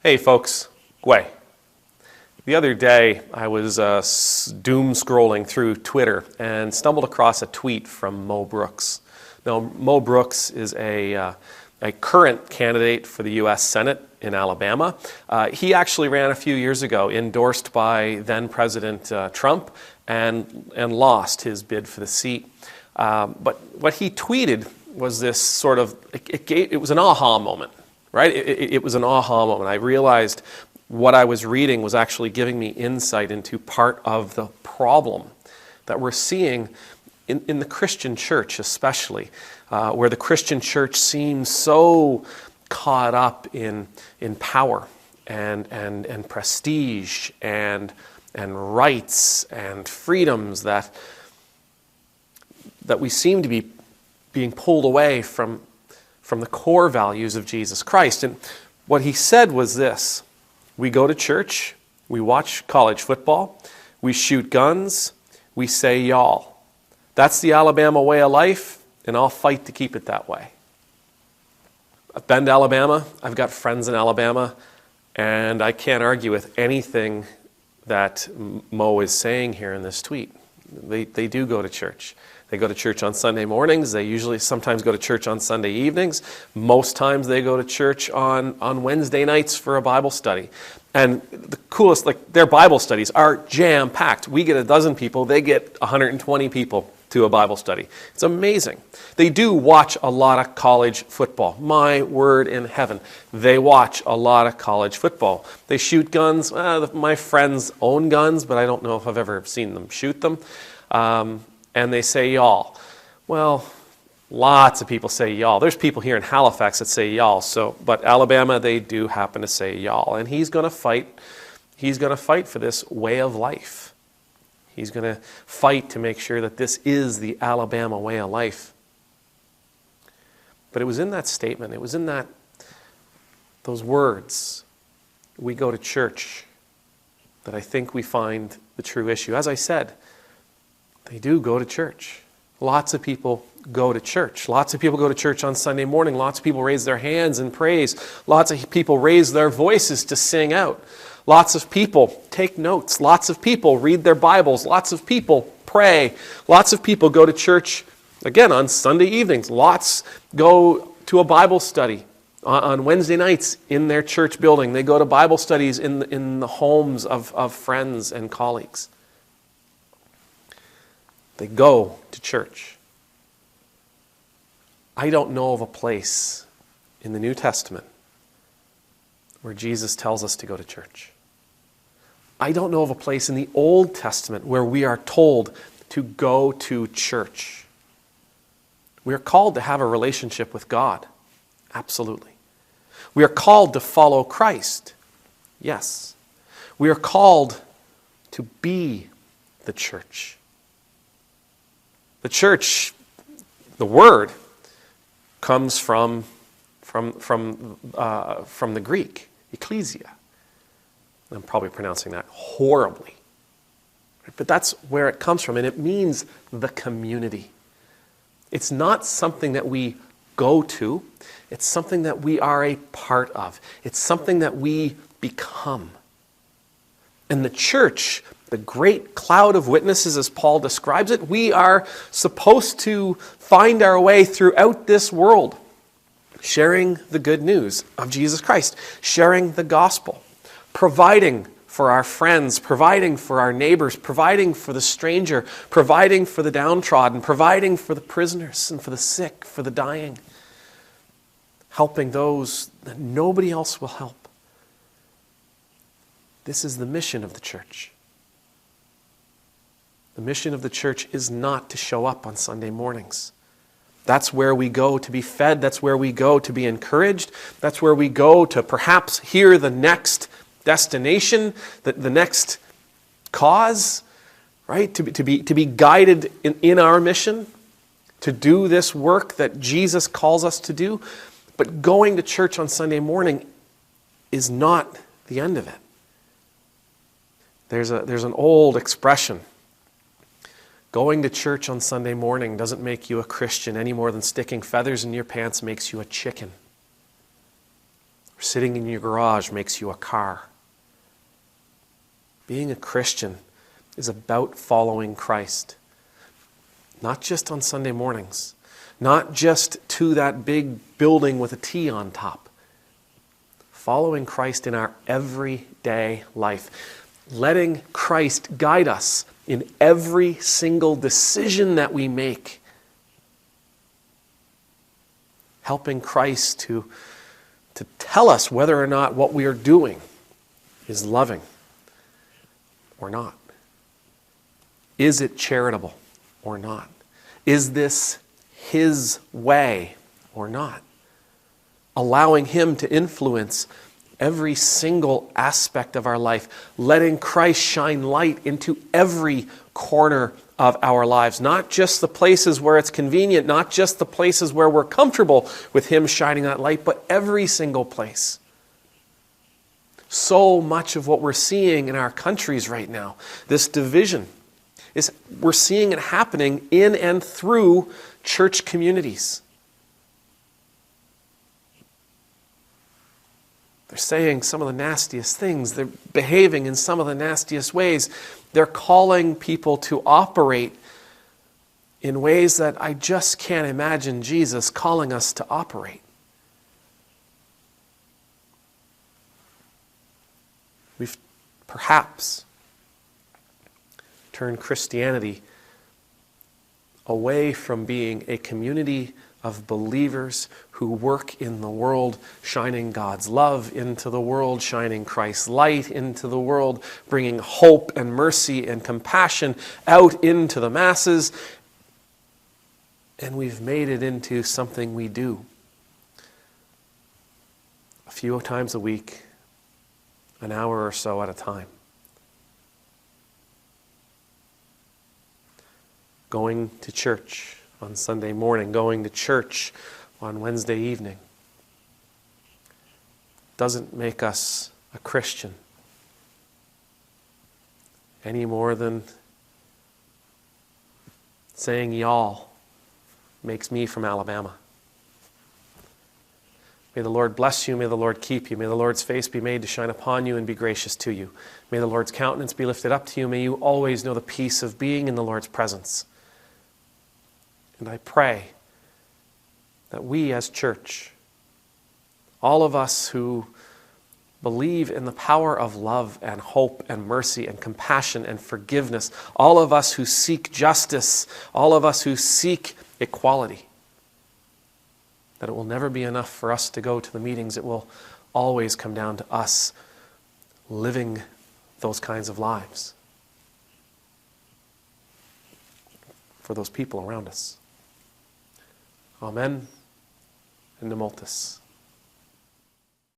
Hey folks, Gway. The other day I was doom scrolling through Twitter and stumbled across a tweet from Mo Brooks. Now, Mo Brooks is a current candidate for the U.S. Senate in Alabama. He actually ran a few years ago, endorsed by then President Trump, and lost his bid for the seat. But what he tweeted was this sort of, it was an aha moment. Right? It was an aha moment. I realized what I was reading was actually giving me insight into part of the problem that we're seeing in the Christian church, especially, where the Christian church seems so caught up in power and prestige and rights and freedoms that we seem to be being pulled away from the core values of Jesus Christ. And what he said was this: we go to church, we watch college football, we shoot guns, we say y'all. That's the Alabama way of life, and I'll fight to keep it that way. I've been to Alabama, I've got friends in Alabama, and I can't argue with anything that Mo is saying here in this tweet. They do go to church. They go to church on Sunday mornings. They usually sometimes go to church on Sunday evenings. Most times they go to church on Wednesday nights for a Bible study. And the coolest, their Bible studies are jam-packed. We get 12 people. They get 120 people to a Bible study. It's amazing. They do watch a lot of college football. My word in heaven. They watch a lot of college football. They shoot guns. My friends own guns, but I don't know if I've ever seen them shoot them. And they say y'all. Well, lots of people say y'all. There's people here in Halifax that say y'all. But Alabama, they do happen to say y'all. And he's going to fight. He's going to fight for this way of life. He's going to fight to make sure that this is the Alabama way of life. But it was in that statement, it was in those words, we go to church, that I think we find the true issue. As I said, they do go to church. Lots of people go to church. Lots of people go to church on Sunday morning. Lots of people raise their hands in praise. Lots of people raise their voices to sing out. Lots of people take notes. Lots of people read their Bibles. Lots of people pray. Lots of people go to church, again, on Sunday evenings. Lots go to a Bible study on Wednesday nights in their church building. They go to Bible studies in the homes of friends and colleagues. They go to church. I don't know of a place in the New Testament where Jesus tells us to go to church. I don't know of a place in the Old Testament where we are told to go to church. We are called to have a relationship with God. Absolutely. We are called to follow Christ. Yes. We are called to be the church. The church, the word, comes from the Greek, ecclesia. I'm probably pronouncing that horribly. But that's where it comes from, and it means the community. It's not something that we go to. It's something that we are a part of. It's something that we become. And the church, the great cloud of witnesses, as Paul describes it, we are supposed to find our way throughout this world, sharing the good news of Jesus Christ, sharing the gospel, providing for our friends, providing for our neighbors, providing for the stranger, providing for the downtrodden, providing for the prisoners and for the sick, for the dying, helping those that nobody else will help. This is the mission of the church. The mission of the church is not to show up on Sunday mornings. That's where we go to be fed. That's where we go to be encouraged. That's where we go to perhaps hear the next destination, the next cause, right? To be guided in our mission, to do this work that Jesus calls us to do. But going to church on Sunday morning is not the end of it. There's an old expression. Going to church on Sunday morning doesn't make you a Christian any more than sticking feathers in your pants makes you a chicken. sitting in your garage makes you a car. Being a Christian is about following Christ. Not just on Sunday mornings. Not just to that big building with a T on top. Following Christ in our everyday life. Letting Christ guide us in every single decision that we make. Helping Christ to tell us whether or not what we are doing is loving or not. Is it charitable or not? Is this His way or not? Allowing Him to influence every single aspect of our life, letting Christ shine light into every corner of our lives, not just the places where it's convenient, not just the places where we're comfortable with Him shining that light, but every single place. So much of what we're seeing in our countries right now, this division, we're seeing it happening in and through church communities. They're saying some of the nastiest things. They're behaving in some of the nastiest ways. They're calling people to operate in ways that I just can't imagine Jesus calling us to operate. We've perhaps turned Christianity away from being a community of believers who work in the world, shining God's love into the world, shining Christ's light into the world, bringing hope and mercy and compassion out into the masses. And we've made it into something we do a few times a week, an hour or so at a time. Going to church on Sunday morning, going to church on Wednesday evening doesn't make us a Christian any more than saying y'all makes me from Alabama. May the Lord bless you, may the Lord keep you, may the Lord's face be made to shine upon you and be gracious to you. May the Lord's countenance be lifted up to you, may you always know the peace of being in the Lord's presence. And I pray that we as church, all of us who believe in the power of love and hope and mercy and compassion and forgiveness, all of us who seek justice, all of us who seek equality, that it will never be enough for us to go to the meetings. It will always come down to us living those kinds of lives for those people around us. Amen and Nemultus.